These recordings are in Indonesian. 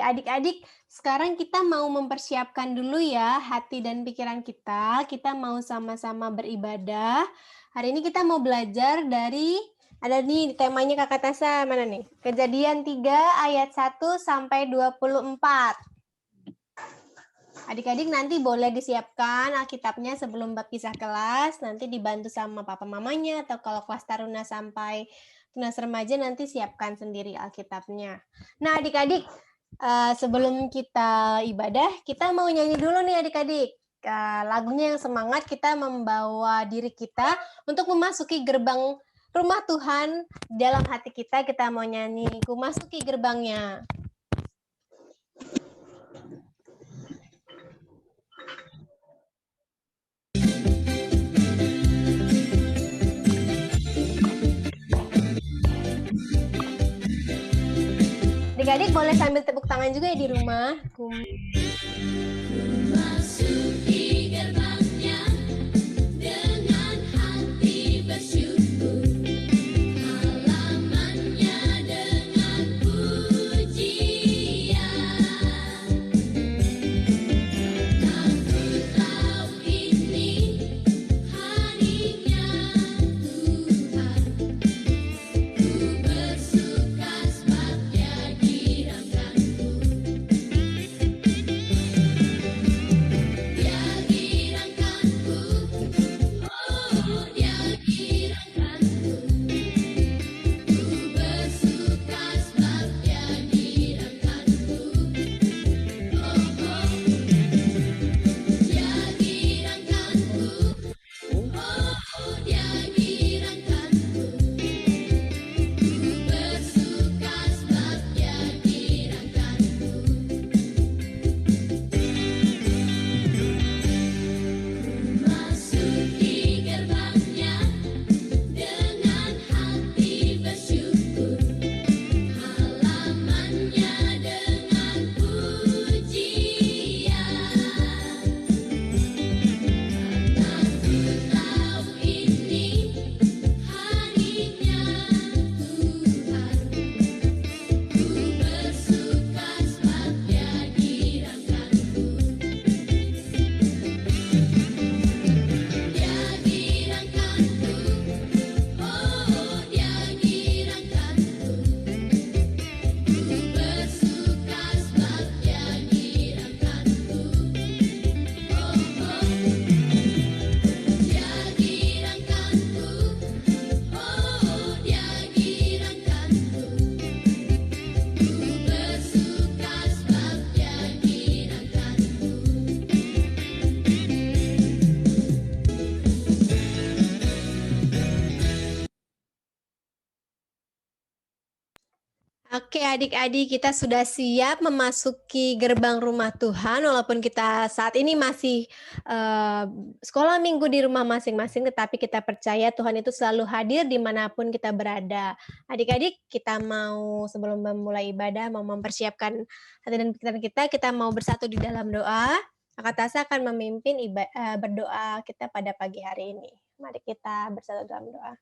adik-adik, sekarang kita mau mempersiapkan dulu ya hati dan pikiran kita. Kita mau sama-sama beribadah. Hari ini kita mau belajar dari, ada nih temanya Kakak Tasa, mana nih? Kejadian 3 ayat 1 sampai 24. Adik-adik nanti boleh disiapkan Alkitabnya sebelum berpisah kelas, nanti dibantu sama papa mamanya, atau kalau kelas taruna sampai tunas remaja nanti siapkan sendiri Alkitabnya. Nah adik-adik, sebelum kita ibadah, kita mau nyanyi dulu nih adik-adik. Lagunya yang semangat, kita membawa diri kita untuk memasuki gerbang rumah Tuhan dalam hati kita. Kita mau nyanyi, ku masuki gerbangnya. Adik-adik boleh sambil tepuk tangan juga ya di rumah. Memasuki gerbangnya dengan hati bersyukur, halamannya dengan pujian. Aku tahu ini harinya Tuhan, ku bersuka sebab Dia dirangkanku. Dia dirangkanku, oh Dia dirangkanku. Ku bersuka sebab Dia dirangkanku. Oh oh, Dia dirangkanku, oh Dia dirangkanku. Ku bersuka sebab Dia dirangkanku. Masuki gerbangnya dengan hati bersyukur, halamannya dengan pujian. Karena ku tahu ini harinya Tuhan, ku bersuka sebab Dia dirangkanku. Dia dirangkanku, oh Dia dirangkanku. Ku bersuka sebab Dia dirangkanku. Oh oh, Dia dirangkanku, oh Dia dirangkanku. Ku bersuka sebab Dia dirangkanku. Oke adik-adik, kita sudah siap memasuki gerbang rumah Tuhan, walaupun kita saat ini masih sekolah minggu di rumah masing-masing, tetapi kita percaya Tuhan itu selalu hadir dimanapun kita berada. Adik-adik, kita mau sebelum memulai ibadah, mau mempersiapkan hati dan pikiran kita mau bersatu di dalam doa. Kakak Tasa akan memimpin berdoa kita pada pagi hari ini. Mari kita bersatu dalam doa.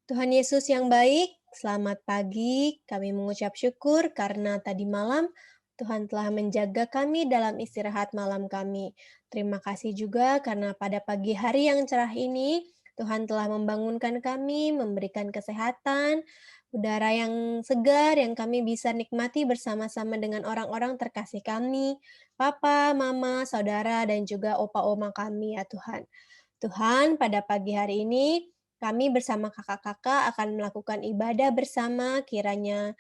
Tuhan Yesus yang baik, selamat pagi. Kami mengucap syukur karena tadi malam Tuhan telah menjaga kami dalam istirahat malam kami. Terima kasih juga karena pada pagi hari yang cerah ini Tuhan telah membangunkan kami, memberikan kesehatan, udara yang segar yang kami bisa nikmati bersama-sama dengan orang-orang terkasih kami, papa, mama, saudara, dan juga opa-oma kami ya Tuhan. Tuhan, pada pagi hari ini kami bersama kakak-kakak akan melakukan ibadah bersama, kiranya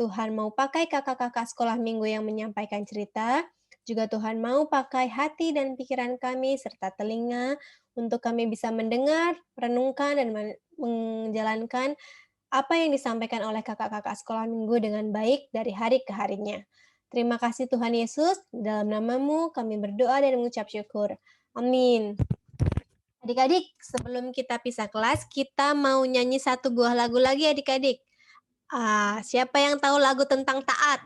Tuhan mau pakai kakak-kakak sekolah minggu yang menyampaikan cerita, juga Tuhan mau pakai hati dan pikiran kami serta telinga untuk kami bisa mendengar, renungkan, dan menjalankan apa yang disampaikan oleh kakak-kakak sekolah minggu dengan baik dari hari ke harinya. Terima kasih Tuhan Yesus, dalam namamu kami berdoa dan mengucap syukur. Amin. Adik-adik, sebelum kita pisah kelas, kita mau nyanyi satu buah lagu lagi adik-adik. Siapa yang tahu lagu tentang taat?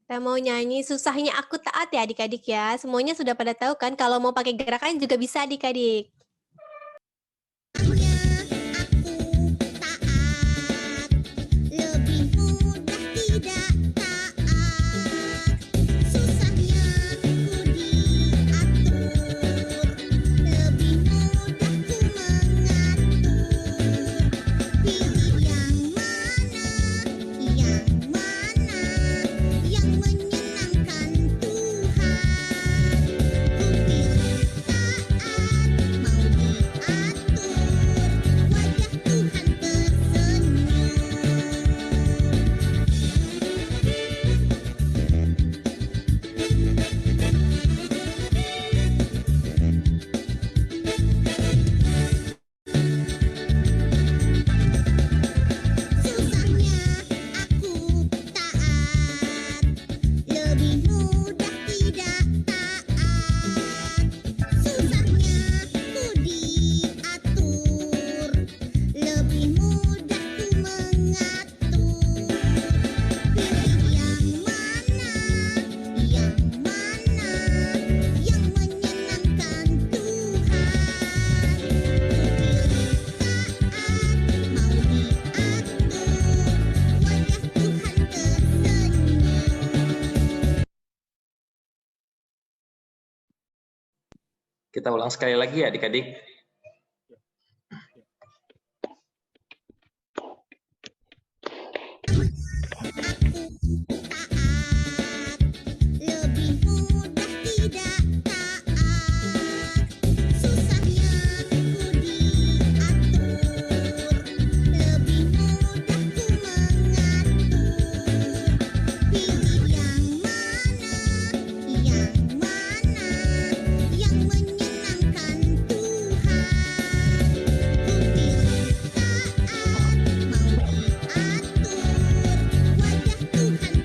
Kita mau nyanyi Susahnya Aku Taat ya adik-adik ya. Semuanya sudah pada tahu kan, kalau mau pakai gerakan juga bisa adik-adik. Aku taat lebih Kita ulang sekali lagi ya adik-adik. Lebih mudah tidak taat, susahnya ku diatur. Lebih mudah ku mengatur. Pilih yang mana yang menyenangkan Tuhan. Ku pilih taat, mau diatur. Wajah Tuhan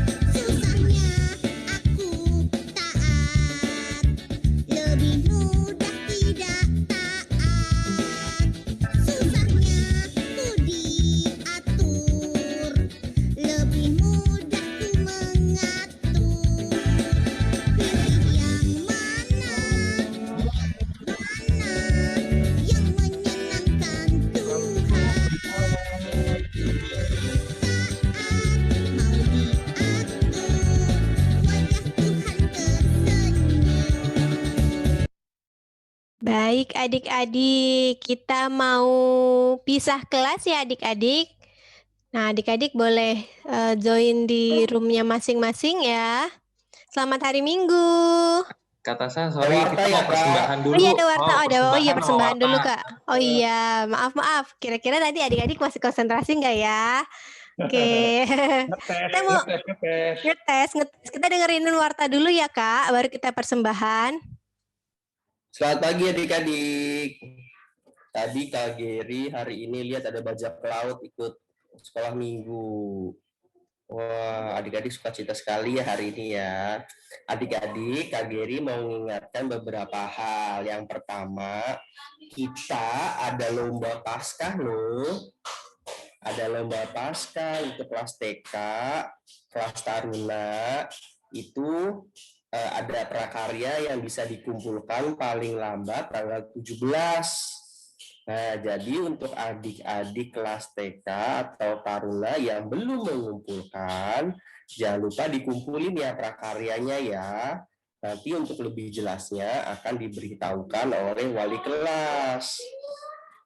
tersenyum. Susahnya aku taat, lebih mudah tidak taat. Susahnya ku diatur, lebih mudah ku mengatur. Pilih yang mana yang menyenangkan Tuhan. Mau diatur, wajah Tuhan tersenyum. Baik adik-adik, kita mau pisah kelas ya adik-adik. Nah adik-adik boleh join di roomnya masing-masing ya. Selamat hari Minggu. Kata saya, sorry, Warta kita ya, mau Kak? persembahan dulu. Oh iya ada warta, oh iya sama persembahan dulu warta. Kak. Oh iya, maaf. Kira-kira tadi adik-adik masih konsentrasi nggak ya? Oke. Kita mau ngetes. Kita dengerin warta dulu ya Kak, baru kita persembahan. Selamat pagi adik-adik. Tadi Kak Geri hari ini lihat ada bajak laut ikut sekolah minggu. Wah, adik-adik suka cita sekali ya hari ini ya. Adik-adik, Kak Geri mau mengingatkan beberapa hal. Yang pertama, kita ada lomba Paskah loh. Ada lomba Paskah untuk kelas TK, kelas Taruna, itu ada prakarya yang bisa dikumpulkan paling lambat tanggal 17. Nah, jadi untuk adik-adik kelas TK atau Taruna yang belum mengumpulkan, jangan lupa dikumpulin ya prakaryanya ya. Nanti untuk lebih jelasnya akan diberitahukan oleh wali kelas.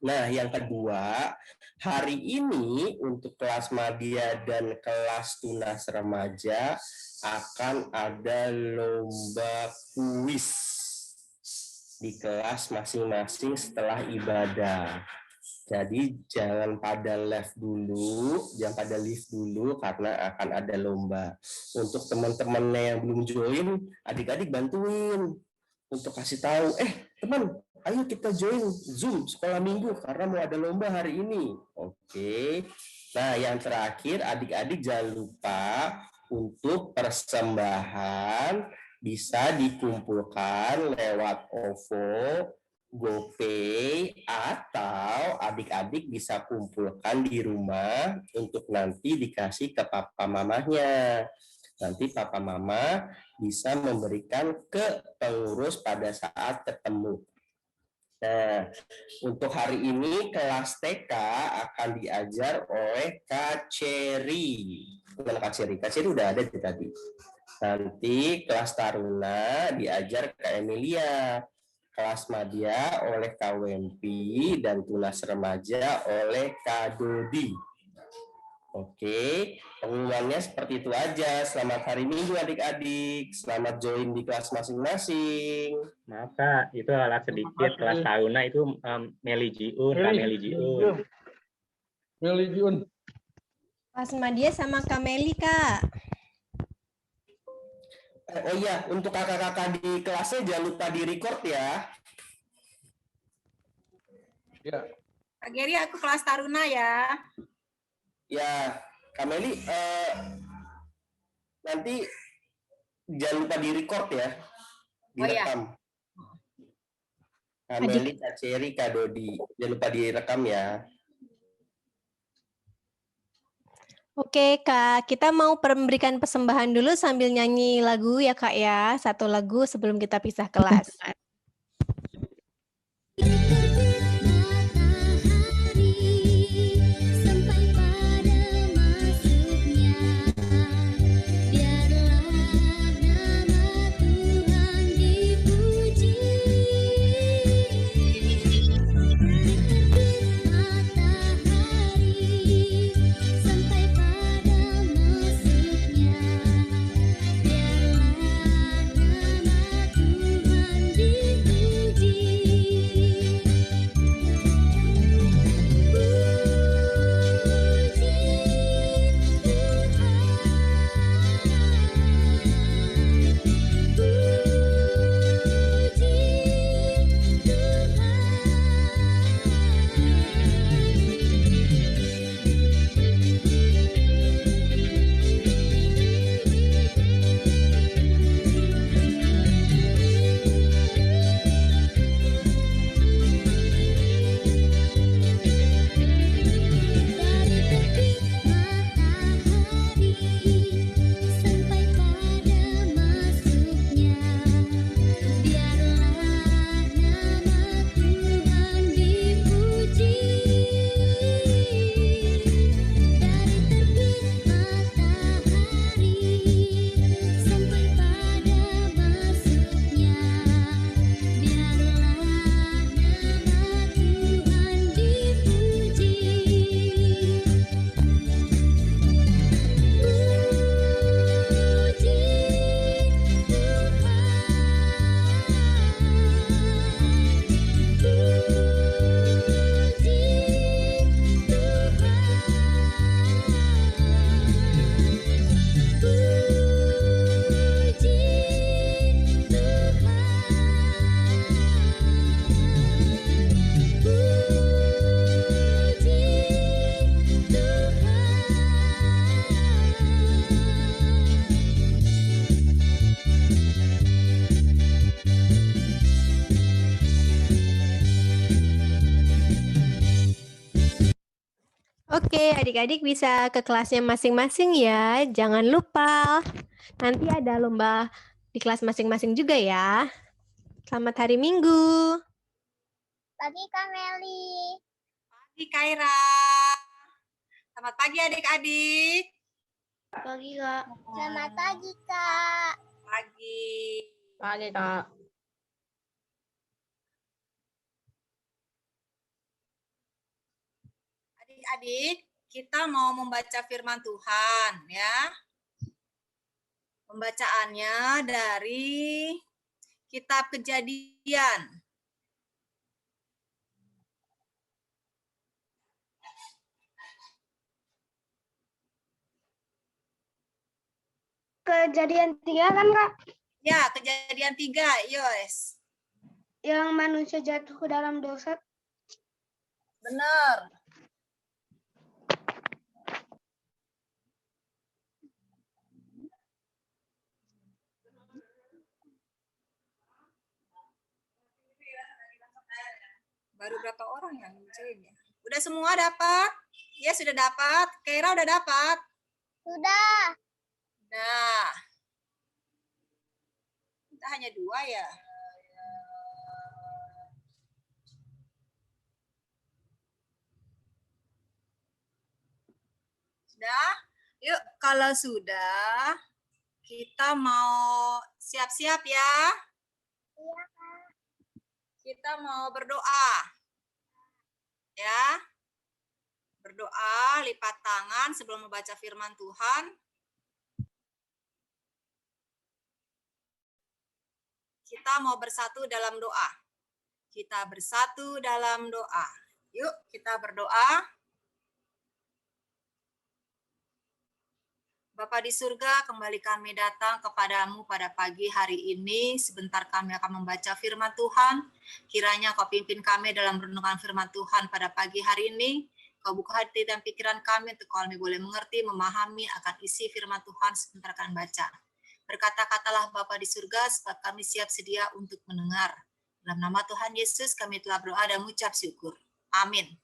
Nah, yang kedua, hari ini untuk kelas Madya dan kelas Tunas Remaja akan ada lomba kuis di kelas masing-masing setelah ibadah. Jadi jangan pada live dulu karena akan ada lomba. Untuk teman-temannya yang belum join, adik-adik bantuin untuk kasih tahu, teman, ayo kita join Zoom sekolah minggu karena mau ada lomba hari ini. Oke. Nah, yang terakhir adik-adik jangan lupa untuk persembahan bisa dikumpulkan lewat OVO, GoPay, atau adik-adik bisa kumpulkan di rumah untuk nanti dikasih ke papa mamanya. Nanti papa mama bisa memberikan ke pengurus pada saat ketemu. Nah, untuk hari ini kelas TK akan diajar oleh Kak Cherry. Bukan Kak Cherry, Kak Cherry udah ada tadi. Nanti kelas Taruna diajar Kak Emilia. Kelas Madya oleh Kak Wempi dan Tunas Remaja oleh Kak Dodi. Oke, pengumumannya seperti itu aja. Selamat hari Minggu adik-adik. Selamat join di kelas masing-masing. Maaf Kak, itu alat sedikit kelas Taruna itu Meli Jiun, Kak Meli Jiun. Meli Jiun. Pas Madya sama Kameli Kak. Oh iya, untuk kakak-kakak di kelasnya jangan lupa di-record ya. Ya. Kak Geri, aku kelas Taruna ya. Ya, Kak Meli, nanti jangan lupa di-record ya. Direkam. Kak Meli, Kak Cherry, Kak Dodi. Jangan lupa direkam ya. Oke Kak, kita mau memberikan persembahan dulu sambil nyanyi lagu ya Kak ya. Satu lagu sebelum kita pisah kelas. Oke, adik-adik bisa ke kelasnya masing-masing ya. Jangan lupa, nanti ada lomba di kelas masing-masing juga ya. Selamat hari Minggu. Pagi Kak Meli. Pagi Kaira. Selamat pagi adik-adik. Pagi Kak. Selamat pagi Kak. Pagi. Pagi, Kak. Adik-adik, kita mau membaca firman Tuhan ya. Pembacaannya dari Kitab Kejadian. Kejadian 3 kan Kak, Ya, Kejadian 3, Yos. yang manusia jatuh ke dalam dosa. Benar. Baru berapa orang yang join ya? Udah semua dapat? Ya, sudah dapat. Kaira udah dapat? Sudah. Nah. Kita hanya 2 ya. Sudah? Yuk, kalau sudah, kita mau siap-siap ya. Iya Kak. Kita mau berdoa. Ya. Berdoa, lipat tangan sebelum membaca firman Tuhan. Kita mau bersatu dalam doa. Kita bersatu dalam doa. Yuk, kita berdoa. Bapa di surga, kembali kami datang kepadamu pada pagi hari ini. Sebentar kami akan membaca firman Tuhan. Kiranya kau pimpin kami dalam renungan firman Tuhan pada pagi hari ini. Kau buka hati dan pikiran kami untuk kami boleh mengerti, memahami akan isi firman Tuhan sebentar akan baca. Berkata-katalah Bapa di surga, sebab kami siap sedia untuk mendengar. Dalam nama Tuhan Yesus kami telah berdoa dan mengucap syukur. Amin.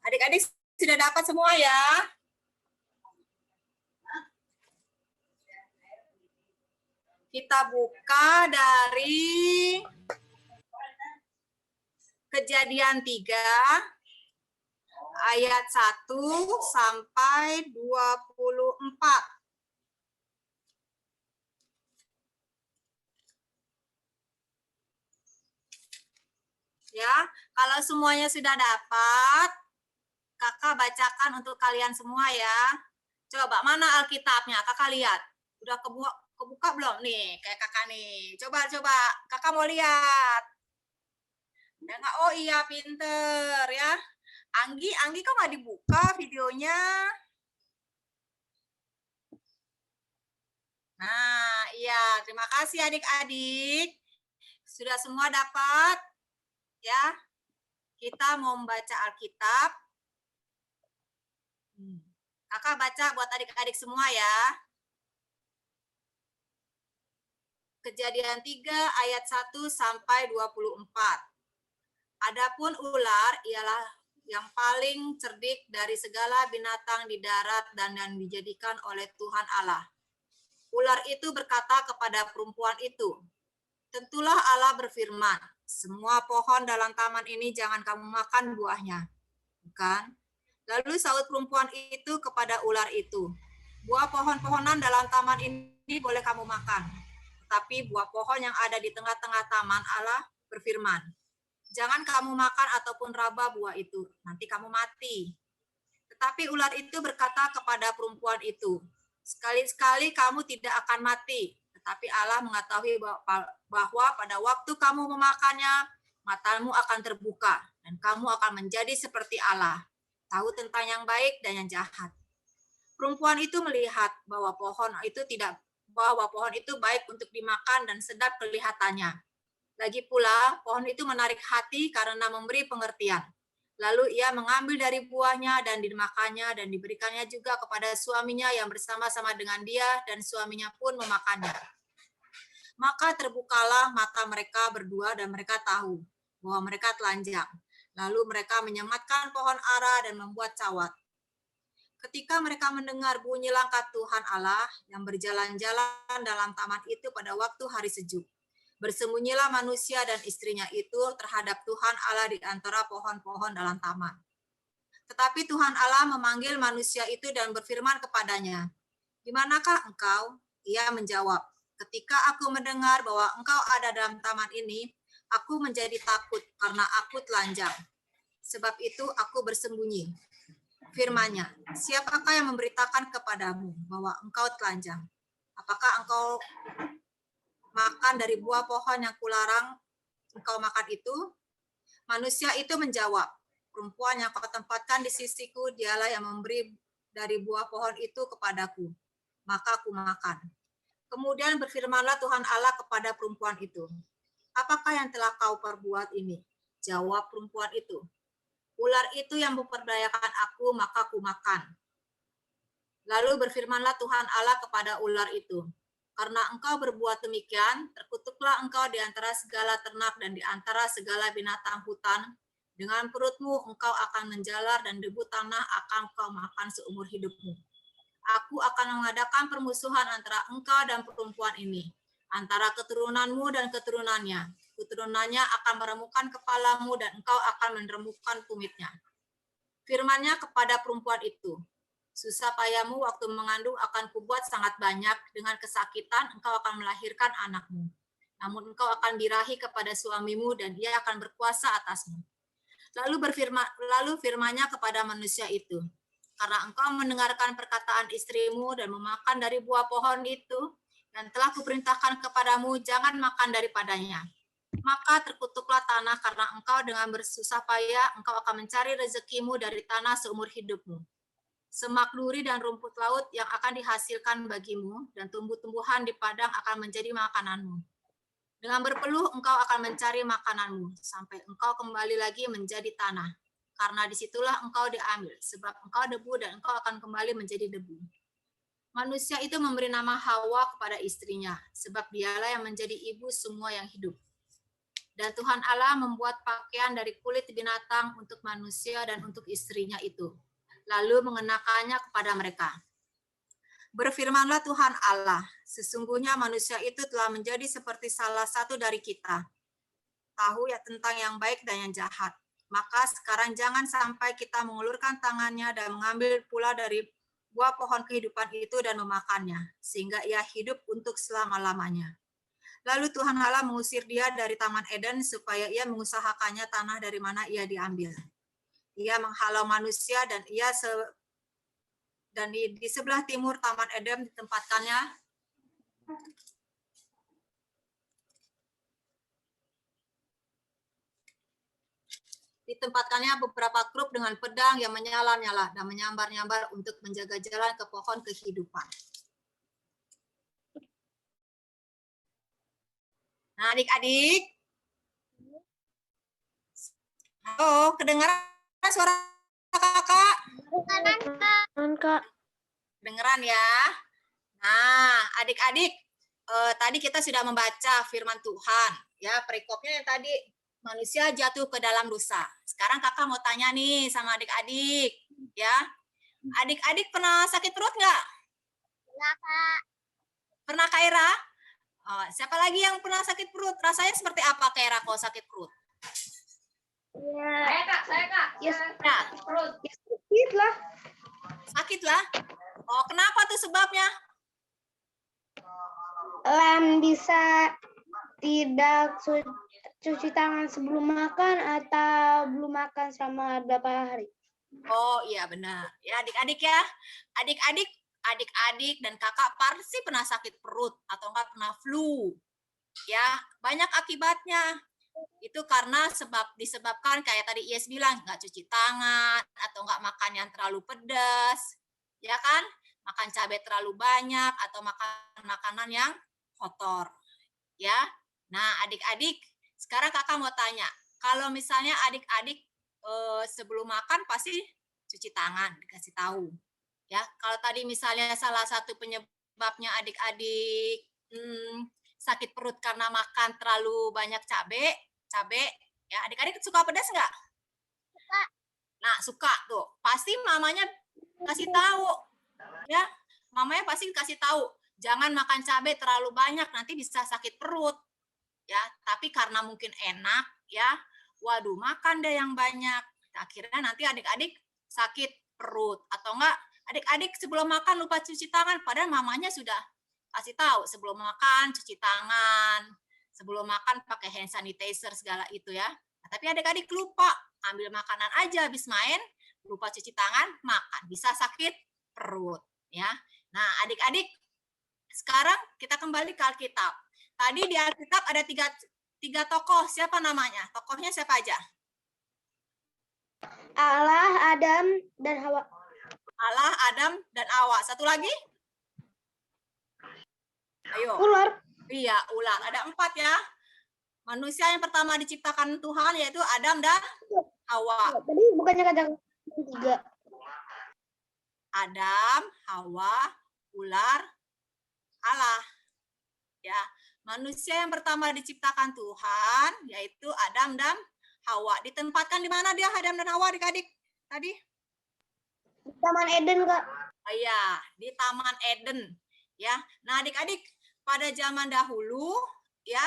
Adik-adik sudah dapat semua ya? Kita buka dari Kejadian 3 ayat 1 sampai 24. Ya, kalau semuanya sudah dapat, Kakak bacakan untuk kalian semua ya. Coba mana Alkitabnya? Kakak lihat. Udah kebuka belum nih? Kayak Kakak nih. Coba Kakak mau lihat. Enggak? Oh iya, pinter ya. Anggi kok nggak dibuka videonya? Nah, iya. Terima kasih adik-adik. Sudah semua dapat? Ya. Kita mau membaca Alkitab. Kakak baca buat adik-adik semua ya. Kejadian 3 ayat 1 sampai 24. Adapun ular ialah yang paling cerdik dari segala binatang di darat dan dijadikan oleh Tuhan Allah. Ular itu berkata kepada perempuan itu, "Tentulah Allah berfirman, semua pohon dalam taman ini jangan kamu makan buahnya." Bukan? Lalu sahut perempuan itu kepada ular itu, "Buah pohon-pohonan dalam taman ini boleh kamu makan. Tetapi buah pohon yang ada di tengah-tengah taman Allah berfirman, jangan kamu makan ataupun raba buah itu, nanti kamu mati." Tetapi ular itu berkata kepada perempuan itu, "Sekali-sekali kamu tidak akan mati. Tetapi Allah mengetahui bahwa pada waktu kamu memakannya, matamu akan terbuka, dan kamu akan menjadi seperti Allah, tahu tentang yang baik dan yang jahat." Perempuan itu melihat bahwa pohon itu baik untuk dimakan dan sedap kelihatannya. Lagi pula, pohon itu menarik hati karena memberi pengertian. Lalu ia mengambil dari buahnya dan dimakannya dan diberikannya juga kepada suaminya yang bersama-sama dengan dia, dan suaminya pun memakannya. Maka terbukalah mata mereka berdua dan mereka tahu bahwa mereka telanjang. Lalu mereka menyematkan pohon ara dan membuat cawat. Ketika mereka mendengar bunyi langkah Tuhan Allah yang berjalan-jalan dalam taman itu pada waktu hari sejuk, bersembunyilah manusia dan istrinya itu terhadap Tuhan Allah di antara pohon-pohon dalam taman. Tetapi Tuhan Allah memanggil manusia itu dan berfirman kepadanya, "Di manakah engkau?" Ia menjawab, "Ketika aku mendengar bahwa engkau ada dalam taman ini, aku menjadi takut karena aku telanjang. Sebab itu aku bersembunyi." Firman-Nya, "Siapakah yang memberitakan kepadamu bahwa engkau telanjang? Apakah engkau makan dari buah pohon yang kularang engkau makan itu?" Manusia itu menjawab, "Perempuan yang kau tempatkan di sisiku, dialah yang memberi dari buah pohon itu kepadaku. Maka aku makan." Kemudian berfirmanlah Tuhan Allah kepada perempuan itu, "Apakah yang telah kau perbuat ini?" Jawab perempuan itu, "Ular itu yang memperdayakan aku, maka aku makan." Lalu berfirmanlah Tuhan Allah kepada ular itu, "Karena engkau berbuat demikian, terkutuklah engkau di antara segala ternak dan di antara segala binatang hutan. Dengan perutmu engkau akan menjalar dan debu tanah akan kau makan seumur hidupmu. Aku akan mengadakan permusuhan antara engkau dan perempuan ini, antara keturunanmu dan keturunannya. Keturunannya akan meremukkan kepalamu dan engkau akan meremukkan tumitnya." Firman-Nya kepada perempuan itu, "Susah payahmu waktu mengandung akan kubuat sangat banyak, dengan kesakitan engkau akan melahirkan anakmu. Namun engkau akan birahi kepada suamimu dan dia akan berkuasa atasmu." Lalu firman-Nya kepada manusia itu, "Karena engkau mendengarkan perkataan istrimu dan memakan dari buah pohon itu, dan telah kuperintahkan kepadamu, jangan makan daripadanya. Maka terkutuklah tanah karena engkau dengan bersusah payah, engkau akan mencari rezekimu dari tanah seumur hidupmu. Semak duri dan rumput laut yang akan dihasilkan bagimu, dan tumbuh-tumbuhan di padang akan menjadi makananmu. Dengan berpeluh engkau akan mencari makananmu, sampai engkau kembali lagi menjadi tanah. Karena disitulah engkau diambil, sebab engkau debu dan engkau akan kembali menjadi debu." Manusia itu memberi nama Hawa kepada istrinya, sebab dialah yang menjadi ibu semua yang hidup. Dan Tuhan Allah membuat pakaian dari kulit binatang untuk manusia dan untuk istrinya itu, lalu mengenakannya kepada mereka. Berfirmanlah Tuhan Allah, "Sesungguhnya manusia itu telah menjadi seperti salah satu dari kita, tahu ya tentang yang baik dan yang jahat. Maka sekarang jangan sampai kita mengulurkan tangannya dan mengambil pula dari buah pohon kehidupan itu dan memakannya, sehingga ia hidup untuk selama-lamanya." Lalu Tuhan Allah mengusir dia dari Taman Eden supaya ia mengusahakannya tanah dari mana ia diambil. Ia menghalau manusia dan di sebelah timur Taman Eden ditempatkannya beberapa kruk dengan pedang yang menyala-nyala dan menyambar-nyambar untuk menjaga jalan ke pohon kehidupan. Nah, adik-adik. Halo, kedengaran suara kakak? Kak. Kedengeran ya? Nah, adik-adik, tadi kita sudah membaca firman Tuhan. Ya, perikopnya yang tadi, manusia jatuh ke dalam dosa. Sekarang kakak mau tanya nih sama adik-adik. Ya, adik-adik pernah sakit perut nggak? Pernah, Kak. Pernah, Kak Ira? Siapa lagi yang pernah sakit perut? Rasanya seperti apa, Kak Ira, kalau sakit perut? Saya Kak. Ya, Perut. Ya, sakit lah. sakit lah. Oh, kenapa tuh sebabnya? Bisa tidak cuci tangan sebelum makan atau belum makan selama berapa hari. Oh iya benar. Ya adik-adik ya. Adik-adik dan kakak pasti pernah sakit perut atau enggak pernah flu. Ya, banyak akibatnya. Itu karena disebabkan kayak tadi Yes bilang, nggak cuci tangan atau nggak makan yang terlalu pedas. Ya kan? Makan cabai terlalu banyak atau makan makanan yang kotor. Ya. Nah, adik-adik, sekarang kakak mau tanya, kalau misalnya adik-adik sebelum makan pasti cuci tangan, dikasih tahu. Ya, kalau tadi misalnya salah satu penyebabnya adik-adik sakit perut karena makan terlalu banyak cabai, ya adik-adik suka pedas nggak? Suka. Nah, suka tuh. Pasti mamanya kasih tahu. Ya, mamanya pasti kasih tahu, jangan makan cabai terlalu banyak, nanti bisa sakit perut. Ya, tapi karena mungkin enak, ya, waduh, makan deh yang banyak. Akhirnya nanti adik-adik sakit perut. Atau enggak, adik-adik sebelum makan lupa cuci tangan, padahal mamanya sudah kasih tahu, sebelum makan cuci tangan, sebelum makan pakai hand sanitizer segala itu ya. Nah, tapi adik-adik lupa, ambil makanan aja habis main, lupa cuci tangan, makan, bisa sakit perut ya. Nah, adik-adik, sekarang kita kembali ke Alkitab. Tadi di Alkitab ada tiga tokoh, siapa namanya? Tokohnya siapa aja? Allah, Adam, dan Hawa. Allah, Adam, dan Hawa. Satu lagi? Ayo. Ular. Iya, ular. Ada 4 ya. Manusia yang pertama diciptakan Tuhan yaitu Adam dan Hawa. Tadi bukannya kata 3. Adam, Hawa, ular, Allah. Ya, manusia yang pertama diciptakan Tuhan yaitu Adam dan Hawa. Ditempatkan di mana dia Adam dan Hawa adik-adik? Tadi? Di Taman Eden, Kak. Oh iya, di Taman Eden. Ya. Nah, adik-adik, pada zaman dahulu ya,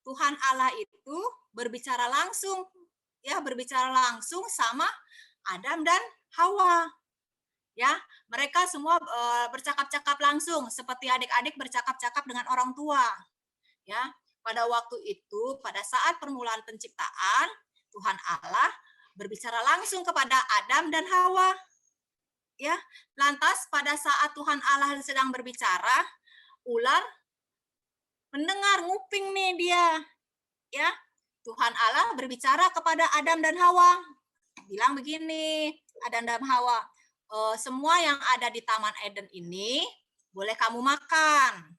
Tuhan Allah itu berbicara langsung sama Adam dan Hawa. Ya, mereka semua bercakap-cakap langsung seperti adik-adik bercakap-cakap dengan orang tua. Ya, pada waktu itu, pada saat permulaan penciptaan, Tuhan Allah berbicara langsung kepada Adam dan Hawa. Ya, lantas pada saat Tuhan Allah sedang berbicara, ular mendengar, nguping nih dia. Ya, Tuhan Allah berbicara kepada Adam dan Hawa. Bilang begini, Adam dan Hawa, semua yang ada di Taman Eden ini boleh kamu makan.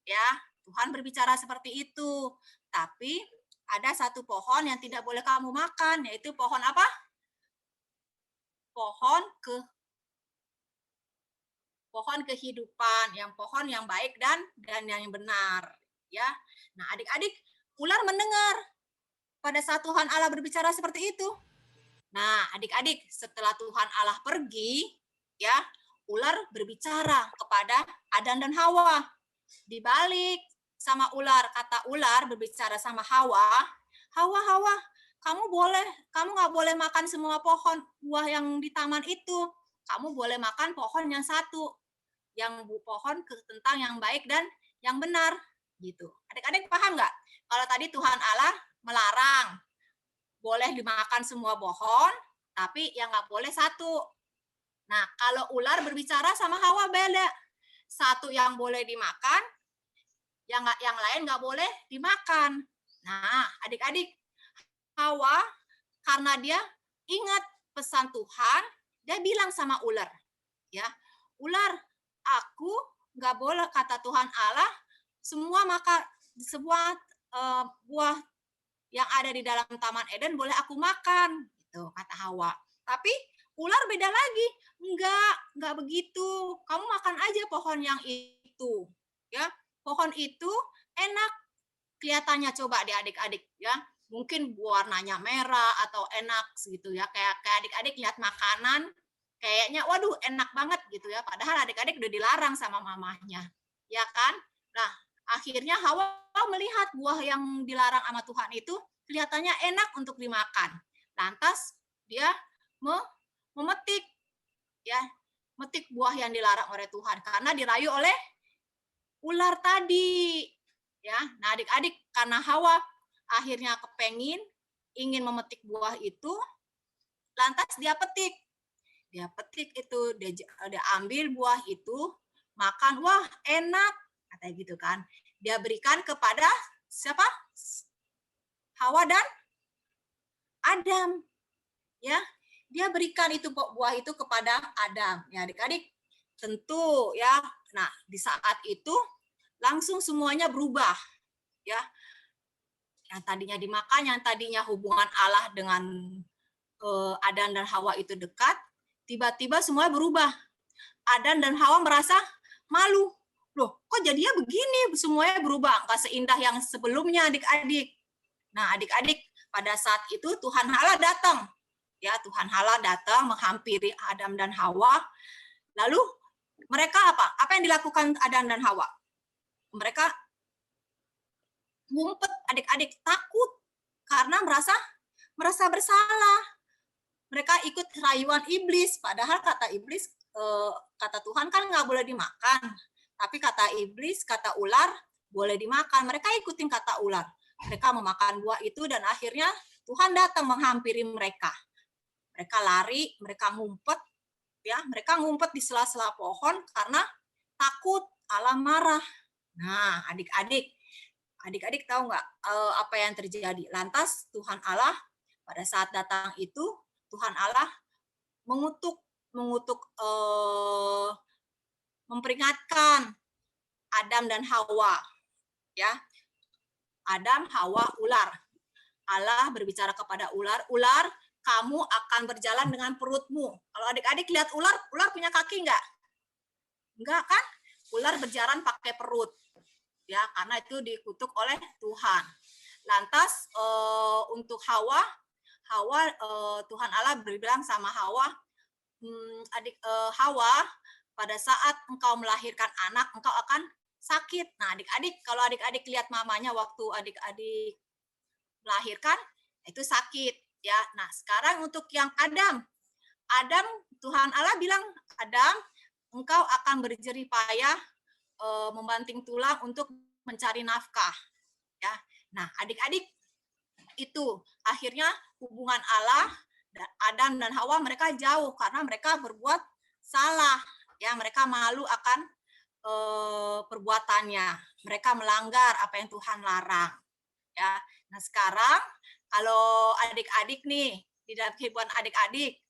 Ya, Tuhan berbicara seperti itu. Tapi ada satu pohon yang tidak boleh kamu makan, yaitu pohon apa? Pohon kehidupan, pohon yang baik dan yang benar. Ya, nah adik-adik, ular mendengar pada saat Tuhan Allah berbicara seperti itu. Nah, adik-adik, setelah Tuhan Allah pergi, ya, ular berbicara kepada Adam dan Hawa. Dibalik sama ular, kata ular berbicara sama Hawa, Hawa, kamu nggak boleh makan semua pohon buah yang di taman itu. Kamu boleh makan pohon yang satu, yang pohon tentang yang baik dan yang benar, gitu. Adik-adik paham nggak? Kalau tadi Tuhan Allah melarang boleh dimakan semua pohon, tapi yang nggak boleh satu. Nah, kalau ular berbicara sama Hawa beda. Satu yang boleh dimakan, yang lain nggak boleh dimakan. Nah, adik-adik, Hawa karena dia ingat pesan Tuhan, dia bilang sama ular, ya, ular, aku nggak boleh, kata Tuhan Allah, semua buah yang ada di dalam Taman Eden boleh aku makan, gitu kata Hawa. Tapi ular beda lagi, enggak begitu. Kamu makan aja pohon yang itu, ya. Pohon itu enak kelihatannya, coba di adik-adik, ya. Mungkin warnanya merah atau enak gitu ya. Kayak adik-adik lihat makanan kayaknya waduh enak banget gitu ya. Padahal adik-adik udah dilarang sama mamahnya. Ya kan? Nah, akhirnya Hawa melihat buah yang dilarang sama Tuhan itu kelihatannya enak untuk dimakan. Lantas dia memetik, ya, metik buah yang dilarang oleh Tuhan karena dirayu oleh ular tadi. Ya, nah adik-adik, karena Hawa akhirnya ingin memetik buah itu, lantas dia petik. Dia petik itu, dia ambil buah itu, makan, wah enak, katanya gitu kan. Dia berikan kepada siapa? Hawa dan Adam. Ya, dia berikan itu buah itu kepada Adam. Ya, adik-adik, tentu ya. Nah, di saat itu langsung semuanya berubah. Ya. Yang tadinya dimakan, yang tadinya hubungan Allah dengan Adam dan Hawa itu dekat, tiba-tiba semuanya berubah. Adam dan Hawa merasa malu. loh kok jadinya begini, semuanya berubah, nggak seindah yang sebelumnya adik-adik. Nah adik-adik, pada saat itu Tuhan Allah datang. Ya, Tuhan Allah datang menghampiri Adam dan Hawa. Lalu mereka apa? Apa yang dilakukan Adam dan Hawa? Mereka ngumpet, adik-adik, takut karena merasa bersalah. Mereka ikut rayuan iblis, padahal kata iblis, kata Tuhan kan nggak boleh dimakan. Tapi kata iblis, kata ular, boleh dimakan. Mereka ikutin kata ular. Mereka memakan buah itu dan akhirnya Tuhan datang menghampiri mereka. Mereka lari, mereka ngumpet, ya, mereka ngumpet di sela-sela pohon karena takut Allah marah. Nah, adik-adik tahu nggak apa yang terjadi? Lantas Tuhan Allah pada saat datang itu Tuhan Allah mengutuk memperingatkan Adam dan Hawa, ya. Adam, Hawa, ular. Allah berbicara kepada ular, ular, kamu akan berjalan dengan perutmu. Kalau adik-adik lihat ular punya kaki nggak? Enggak kan? Ular berjalan pakai perut. Ya, karena itu dikutuk oleh Tuhan. Lantas untuk Hawa Tuhan Allah berbilang sama Hawa, Hawa, pada saat engkau melahirkan anak, engkau akan sakit. Nah, adik-adik, kalau adik-adik lihat mamanya waktu adik-adik melahirkan, itu sakit. Ya, nah sekarang untuk yang Adam, Tuhan Allah bilang, Adam, engkau akan berjerih payah membanting tulang untuk mencari nafkah. Ya, nah adik-adik itu akhirnya hubungan Allah, Adam dan Hawa mereka jauh karena mereka berbuat salah. Ya, mereka malu akan perbuatannya. Mereka melanggar apa yang Tuhan larang. Ya, nah sekarang kalau adik-adik nih di dalam kehidupan adik-adik,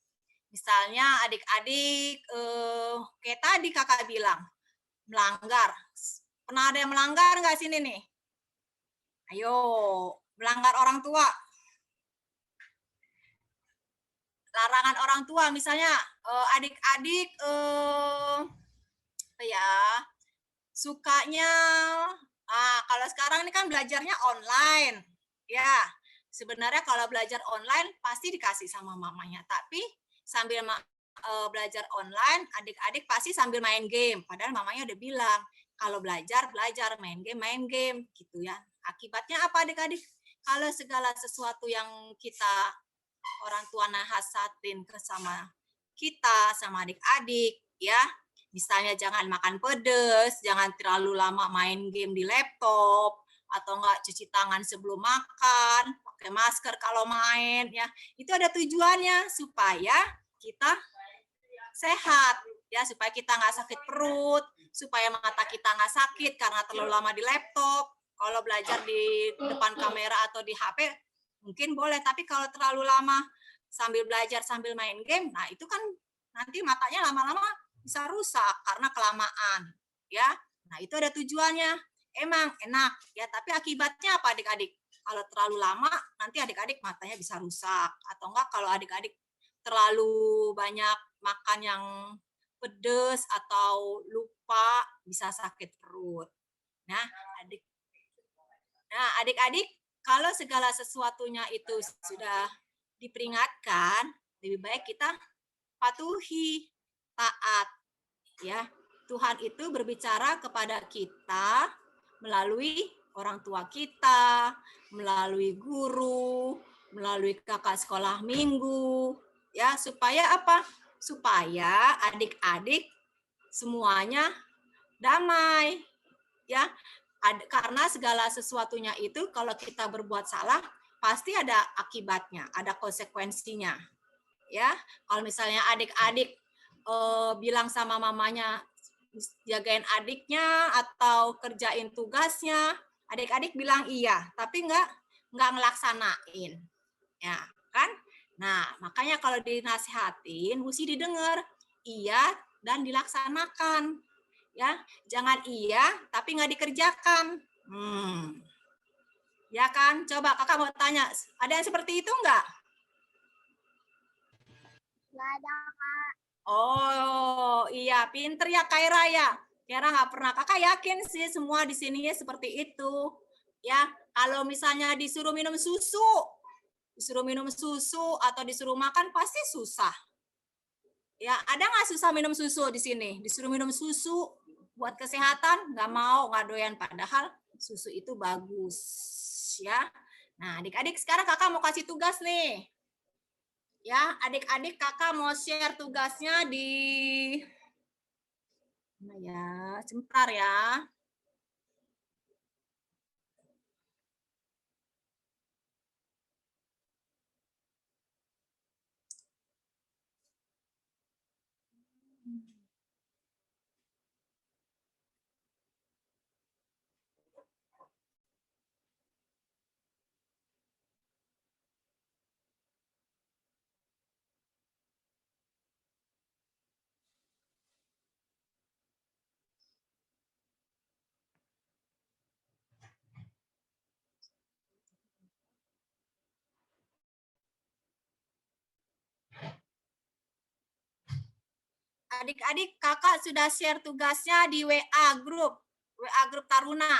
misalnya adik-adik kayak tadi kakak bilang melanggar. Pernah ada yang melanggar nggak sini nih? Ayo, melanggar orang tua. Larangan orang tua, misalnya adik-adik sukanya kalau sekarang ini kan belajarnya online. Ya, sebenarnya kalau belajar online pasti dikasih sama mamanya, tapi sambil belajar online, adik-adik pasti sambil main game. Padahal mamanya udah bilang, kalau belajar, main game, gitu ya. Akibatnya apa adik-adik? Kalau segala sesuatu yang kita orang tua nahasatin sama kita, sama adik-adik, ya. Misalnya jangan makan pedas, jangan terlalu lama main game di laptop, atau enggak cuci tangan sebelum makan, pakai masker kalau main, ya. Itu ada tujuannya supaya kita sehat, ya, supaya kita nggak sakit perut, supaya mata kita nggak sakit karena terlalu lama di laptop. Kalau belajar di depan kamera atau di HP mungkin boleh, tapi kalau terlalu lama sambil belajar sambil main game, nah itu kan nanti matanya lama-lama bisa rusak karena kelamaan, ya. Nah itu ada tujuannya. Emang enak, ya, tapi akibatnya apa adik-adik? Kalau terlalu lama nanti adik-adik matanya bisa rusak, atau enggak kalau adik-adik terlalu banyak makan yang pedas atau lupa bisa sakit perut. Nah, adik-adik, kalau segala sesuatunya itu sudah diperingatkan, lebih baik kita patuhi, taat. Ya, Tuhan itu berbicara kepada kita melalui orang tua kita, melalui guru, melalui kakak sekolah minggu, ya, supaya apa? Supaya adik-adik semuanya damai, ya. Karena segala sesuatunya itu kalau kita berbuat salah pasti ada akibatnya, ada konsekuensinya, ya. Kalau misalnya adik-adik bilang sama mamanya jagain adiknya atau kerjain tugasnya, adik-adik bilang iya, tapi nggak ngelaksanain, ya kan? Nah, makanya kalau dinasihatin mesti didengar iya dan dilaksanakan. Ya, jangan iya tapi nggak dikerjakan. Ya kan? Coba kakak mau tanya, ada yang seperti itu nggak? Nggak ada, Kak. Oh iya, pinter ya Kaira ya. Tiara nggak pernah. Kakak yakin sih semua di sini seperti itu. Ya, kalau misalnya disuruh minum susu atau disuruh makan pasti susah. Ya, ada nggak susah minum susu di sini? Disuruh minum susu buat kesehatan, nggak mau, nggak doyan. Padahal susu itu bagus. Ya, nah adik-adik sekarang kakak mau kasih tugas nih. Ya, adik-adik kakak mau share tugasnya di... Nah ya, sebentar ya. Adik-adik, kakak sudah share tugasnya di WA grup Taruna.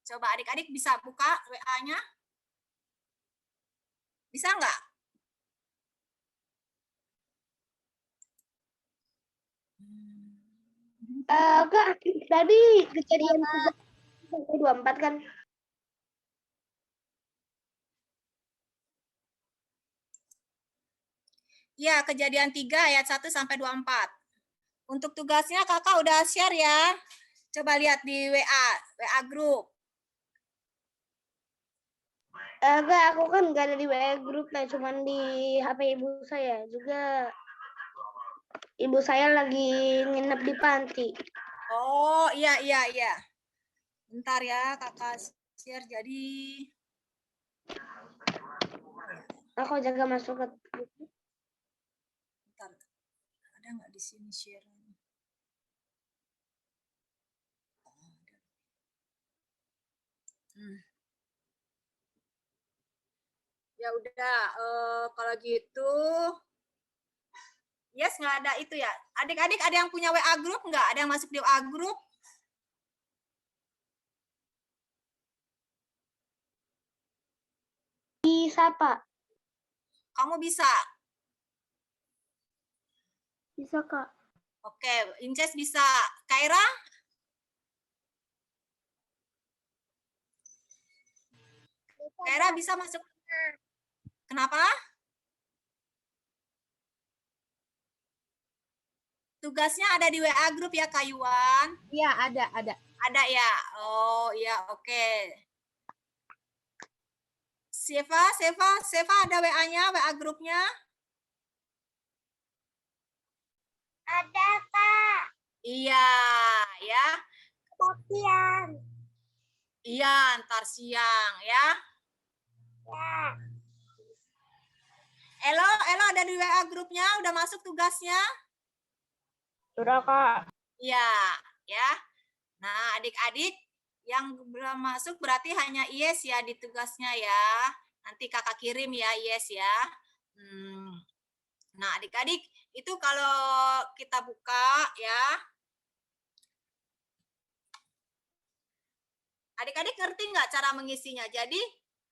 Coba adik-adik bisa buka WA-nya? Bisa nggak? Kak, tadi kejadian 3-24 kan? Ya, kejadian 3 ayat 1 sampai 24. Untuk tugasnya kakak udah share ya. Coba lihat di WA grup. Kak, aku kan nggak ada di WA grupnya, cuman di HP ibu saya. Juga ibu saya lagi nginep di panti. Oh, iya. Bentar ya, kakak share jadi. Aku jaga masuk ke Bentar. Ada nggak di sini share? Ya udah, kalau gitu, yes nggak ada itu ya. Adik-adik ada yang punya WA grup nggak? Ada yang masuk di WA grup? Bisa, Pak. Kamu bisa? Bisa, Kak. Oke, Inces bisa. Kaira? Kaira bisa masuk? Kenapa? Tugasnya ada di WA grup ya, Kayuan? Iya, ada. Ada ya? Oh, iya, oke. Seva ada WA-nya, WA grupnya? Ada, Kak. Iya, ya. Siang. Iya, ntar siang ya. Ya. Elo ada di WA grupnya, udah masuk tugasnya? Sudah, Kak. Iya, ya. Nah, adik-adik yang belum masuk berarti hanya Yes ya di tugasnya ya. Nanti kakak kirim ya Yes ya. Nah, adik-adik itu kalau kita buka ya. Adik-adik ngerti nggak cara mengisinya? Jadi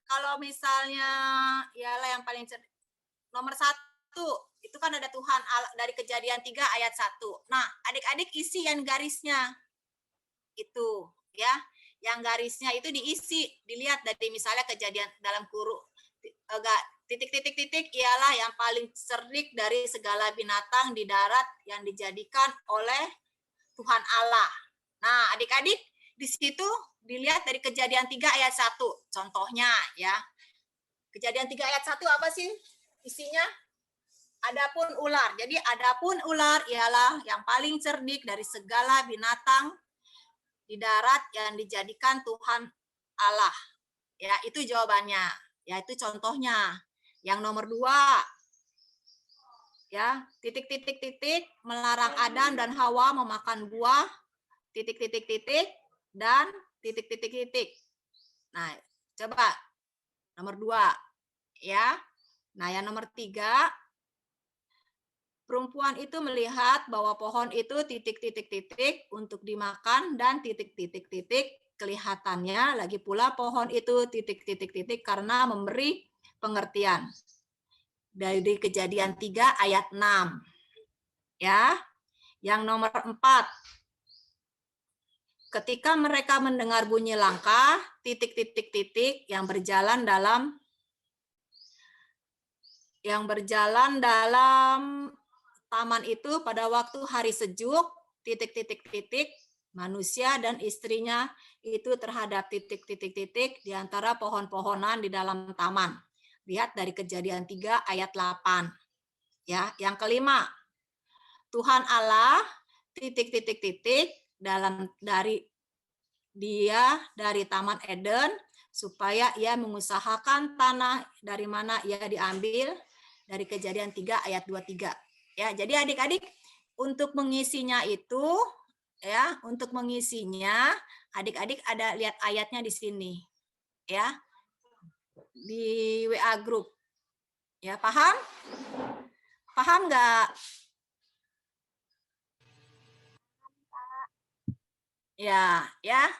kalau misalnya ialah yang paling nomor 1 itu kan ada Tuhan dari Kejadian 3 ayat 1. Nah, adik-adik isi yang garisnya itu ya, yang garisnya itu diisi, dilihat dari misalnya kejadian dalam kurung titik ialah yang paling cerdik dari segala binatang di darat yang dijadikan oleh Tuhan Allah. Nah, adik-adik di situ dilihat dari Kejadian 3 ayat 1 contohnya ya. Kejadian 3 ayat 1 apa sih isinya? Adapun ular. Jadi adapun ular ialah yang paling cerdik dari segala binatang di darat yang dijadikan Tuhan Allah. Ya, itu jawabannya. Ya, itu contohnya. Yang nomor 2, ya, titik melarang Adam dan Hawa memakan buah titik dan titik. Nah, coba nomor 2, ya. Nah, yang nomor 3, Perempuan itu melihat bahwa pohon itu titik-titik-titik untuk dimakan dan titik-titik-titik kelihatannya. Lagi pula pohon itu titik-titik-titik karena memberi pengertian. Dari Kejadian 3 ayat 6. Ya. Yang nomor 4. Ketika mereka mendengar bunyi langkah, titik-titik-titik yang berjalan dalam taman itu pada waktu hari sejuk, titik-titik-titik, manusia dan istrinya itu terhadap titik-titik-titik di antara pohon-pohonan di dalam taman. Lihat dari Kejadian 3 ayat 8. Ya, yang kelima. Tuhan Allah titik-titik-titik dari Taman Eden supaya ia mengusahakan tanah dari mana ia diambil dari Kejadian 3 ayat 23. Ya, jadi adik-adik untuk mengisinya itu ya, untuk mengisinya adik-adik ada lihat ayatnya di sini. Ya. Di WA group. Ya, paham? Paham nggak? Ya, ya.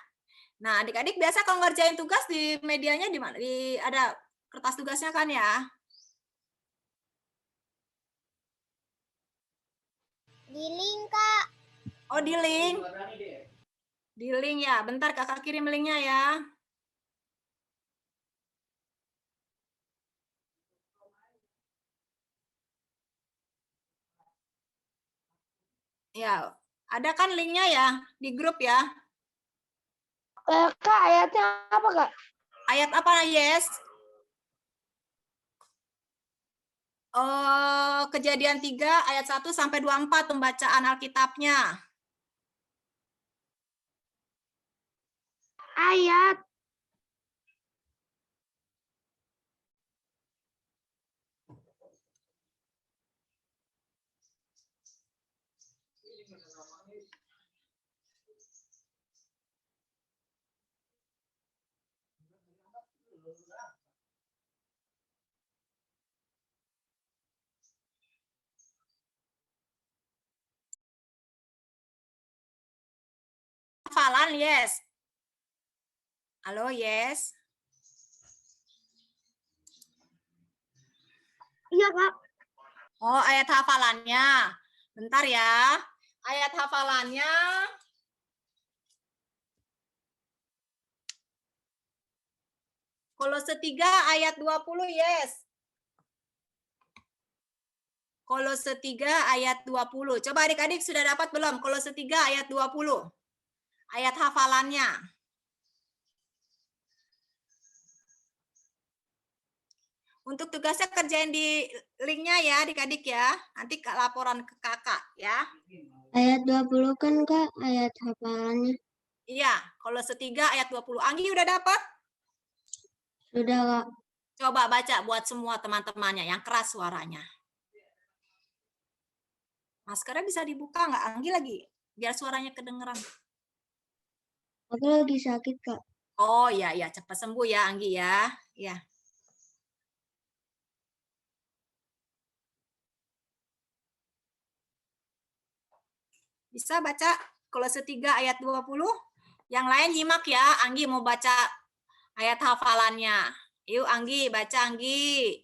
Nah, adik-adik biasa kalau ngerjain tugas di medianya di mana? Ada kertas tugasnya kan ya? Di link, Kak. Oh, di link. Di link ya. Bentar Kakak kirim linknya ya. Ya, ada kan linknya ya di grup ya? Kak, ayatnya apa, Kak? Ayat apa, Yes? Kejadian 3 ayat 1 sampai 24 pembacaan Alkitabnya. Ayat. Hafalan, Yes. Halo, Yes. Iya, Kak. Oh, ayat hafalannya. Bentar ya. Ayat hafalannya. Kolose 3 ayat 20, Yes. Kolose 3 ayat 20. Coba adik-adik sudah dapat belum? Kolose 3 ayat 20. Ayat hafalannya. Untuk tugasnya kerjain di linknya ya adik-adik ya. Nanti laporan ke kakak ya. Ayat 20 kan, Kak, ayat hafalannya. Iya, Kolose 3 ayat 20. Anggi udah dapat? Sudah, Kak. Coba baca buat semua teman-temannya yang keras suaranya. Maskernya bisa dibuka nggak Anggi lagi? Biar suaranya kedengeran. Aku lagi sakit, Kak. Oh iya, ya cepat sembuh ya Anggi ya. Ya. Bisa baca Kolose 3 ayat 20? Yang lain nyimak ya. Anggi mau baca ayat hafalannya. Yuk Anggi, baca Anggi.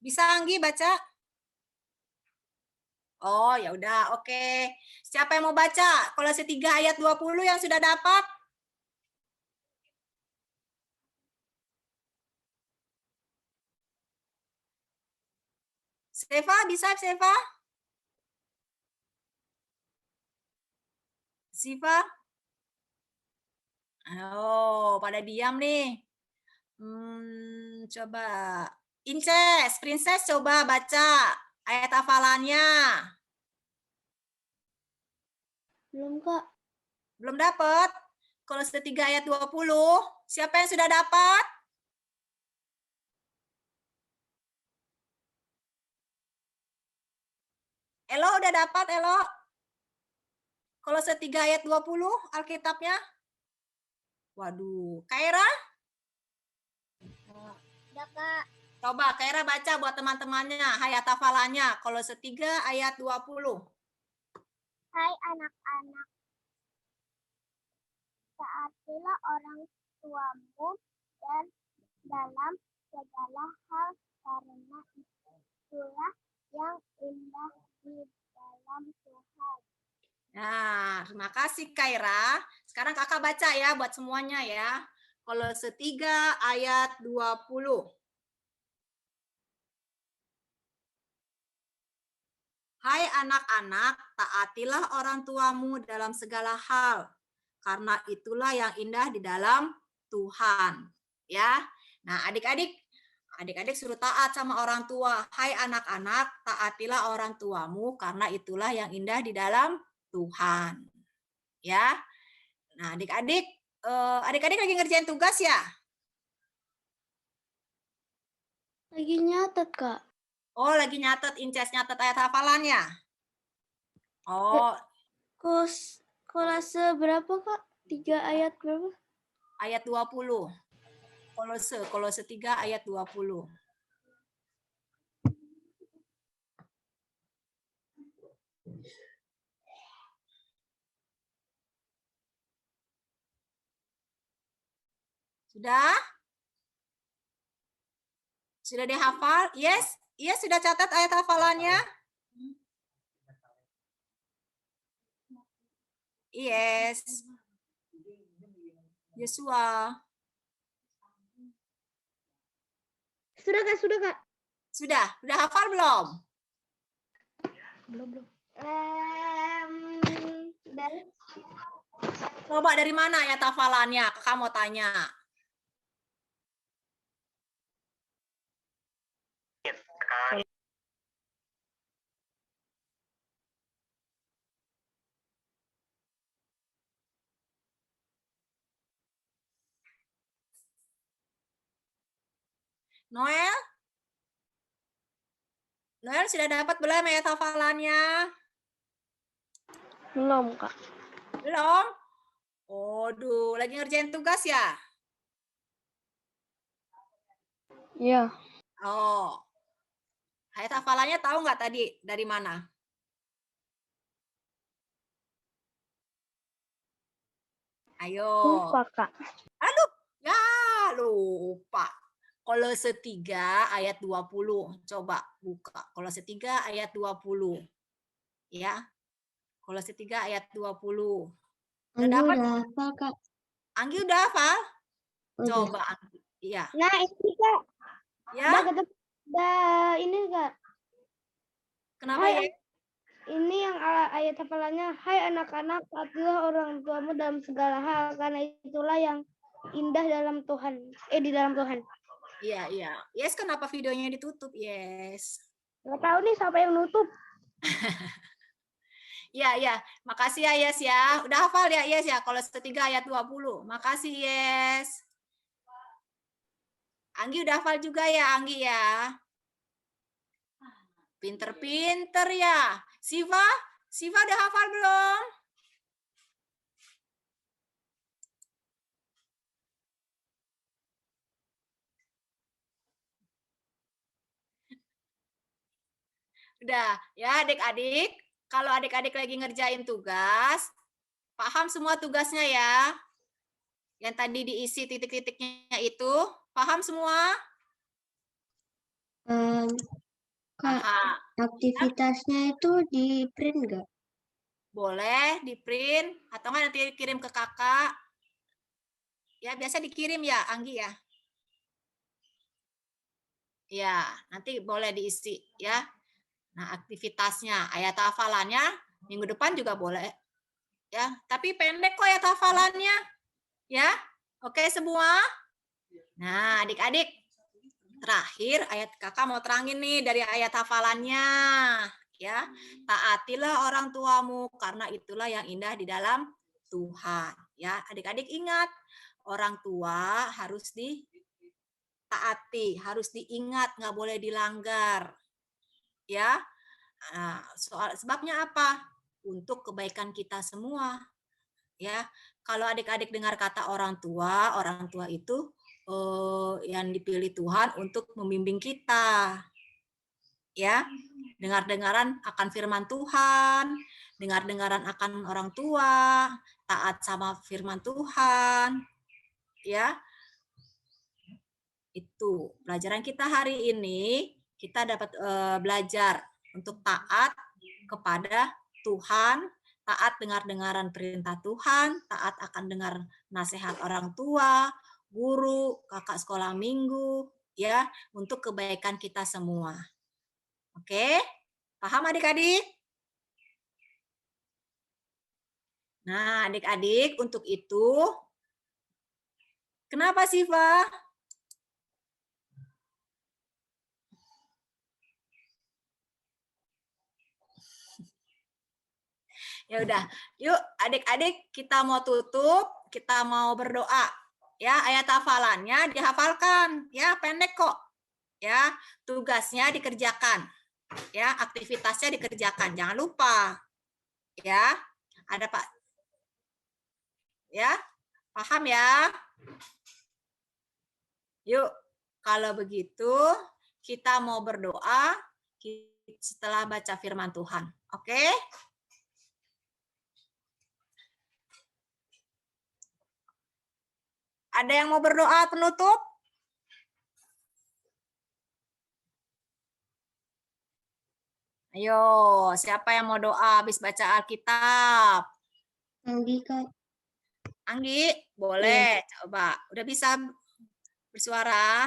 Bisa Anggi baca? Oh, ya udah, oke. Siapa yang mau baca? Kolose 3 ayat 20 yang sudah dapat? Seva, bisa Seva? Siva? Oh, pada diam nih. Coba. Inces, Princess coba baca ayat hafalannya. Belum, Kak. Belum dapat? Kolose 3 ayat 20. Siapa yang sudah dapat? Elo udah dapat, Elo? Kolose 3 ayat 20 Alkitabnya? Waduh, Kaira? Udah, Kak. Coba Kaira baca buat teman-temannya, hayat hafalannya, Kolose 3 ayat 20. Hai anak-anak, taatilah orang tuamu dan dalam segala hal karena itulah yang indah di dalam Tuhan. Nah, terima kasih Kaira. Sekarang kakak baca ya buat semuanya ya. Kolose 3 ayat 20. Hai anak-anak, taatilah orang tuamu dalam segala hal, karena itulah yang indah di dalam Tuhan. Ya, nah adik-adik suruh taat sama orang tua. Hai anak-anak, taatilah orang tuamu, karena itulah yang indah di dalam Tuhan. Ya, nah adik-adik lagi ngerjain tugas ya? Lagi nyatet, Kak. Oh, lagi nyatet ayat hafalannya. Oh, Kolase berapa, Kak? 3 ayat berapa? ayat 20. Kolose 3 ayat 20. Sudah? Sudah dihafal? Yes? Iya, sudah catat ayat hafalannya? Yes. Yesua. Sudah, Kak, sudah, Kak. Sudah hafal belum? Belum. Coba dari mana ayat hafalannya? Kakak mau tanya. Noel? Noel sudah dapat belum ayat hafalannya? Belum, Kak. Belum? Waduh, lagi ngerjain tugas ya? Iya. Oh. Ayat hafalannya tahu nggak tadi dari mana? Ayo. Lupa, Kak. Aduh, ya lupa. Kolose 3 ayat 20. Coba buka. Kolose 3 ayat 20. Ya. Kolose 3 ayat 20. Udah dapat? Udah hafal, Kak. Anggi udah hafal? Udah. Coba Anggi. Iya. Nah, ini, Kak. Ya. Udah ini, Kak. Kenapa Hai, ya? ini yang ayat hafalannya, hai anak-anak, taatilah orang tuamu dalam segala hal, karena itulah yang indah dalam Tuhan. Di dalam Tuhan. Iya. Yes, kenapa videonya ditutup? Yes. Nggak tahu nih siapa yang nutup. Iya. Makasih ya, Yes ya. Udah hafal ya, Yes ya? Kolose 3 ayat 20. Makasih, Yes. Anggi udah hafal juga ya, Anggi ya? Pinter-pinter ya. Siva udah hafal belum? Udah, ya adik-adik. Kalau adik-adik lagi ngerjain tugas, paham semua tugasnya ya? Yang tadi diisi titik-titiknya itu, paham semua? Kak, aktivitasnya itu di print nggak? Boleh di print atau nggak nanti kirim ke kakak. Ya biasa dikirim ya, Anggi ya. Ya, nanti boleh diisi ya. Nah, aktivitasnya, ayat hafalannya minggu depan juga boleh. Ya, tapi pendek kok ayat hafalannya. Ya. Oke semua? Nah, adik-adik, terakhir ayat kakak mau terangin nih dari ayat hafalannya. Ya, taatilah orang tuamu karena itulah yang indah di dalam Tuhan. Ya, adik-adik ingat, orang tua harus ditaati, harus diingat, nggak boleh dilanggar. Ya, Nah, sebabnya apa? Untuk kebaikan kita semua. Ya, kalau adik-adik dengar kata orang tua itu yang dipilih Tuhan untuk membimbing kita. Ya, dengar-dengaran akan firman Tuhan, dengar-dengaran akan orang tua, taat sama firman Tuhan. Ya, itu pelajaran kita hari ini, kita dapat belajar untuk taat kepada Tuhan, taat dengar-dengaran perintah Tuhan, taat akan dengar nasihat orang tua, guru, kakak sekolah minggu, ya, untuk kebaikan kita semua. Oke, paham adik-adik? Nah, adik-adik, untuk itu, kenapa sih, Pak? Ya udah, yuk adik-adik kita mau tutup, kita mau berdoa. Ya, ayat hafalannya dihafalkan, ya pendek kok. Ya, tugasnya dikerjakan. Ya, aktivitasnya dikerjakan. Jangan lupa. Ya, ada Pak. Ya, paham ya? Yuk, kalau begitu kita mau berdoa setelah baca firman Tuhan. Oke? Ada yang mau berdoa penutup? Ayo, siapa yang mau doa habis baca Alkitab? Anggi, Kak. Anggi, boleh. Coba. Udah bisa bersuara?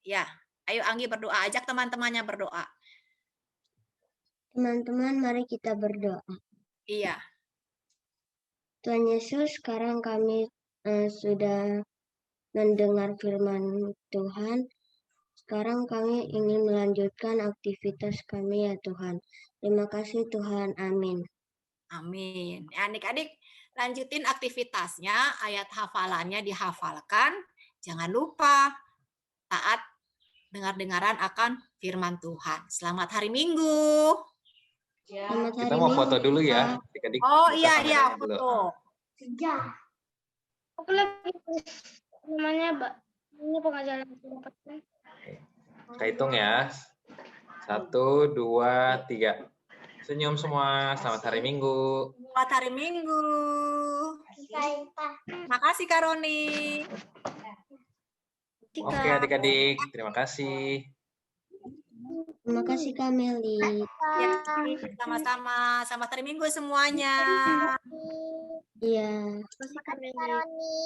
Ya. Ayo Anggi berdoa. Ajak teman-temannya berdoa. Teman-teman, mari kita berdoa. Iya. Tuhan Yesus, sekarang kami sudah mendengar firman Tuhan. Sekarang kami ingin melanjutkan aktivitas kami ya Tuhan. Terima kasih Tuhan. Amin. Amin. Ya, adik-adik lanjutin aktivitasnya, ayat hafalannya dihafalkan. Jangan lupa taat dengar-dengaran akan firman Tuhan. Selamat hari Minggu. Selamat hari Kita mau Minggu, foto dulu ya. Kak. Adik-adik. Oh Buka iya, kameranya dulu. foto. Aku lagi namanya Mbak. Ini pengajaran Kita hitung ya. 1, 2, 3. Senyum semua. Selamat hari Minggu. Selamat hari Minggu. Makasih Kak Roni. Oke adik-adik. Terima kasih. Terima kasih Kak Meli. Ya, sama-sama. Selamat hari Minggu semuanya. Iya. Terima kasih Kak Roni.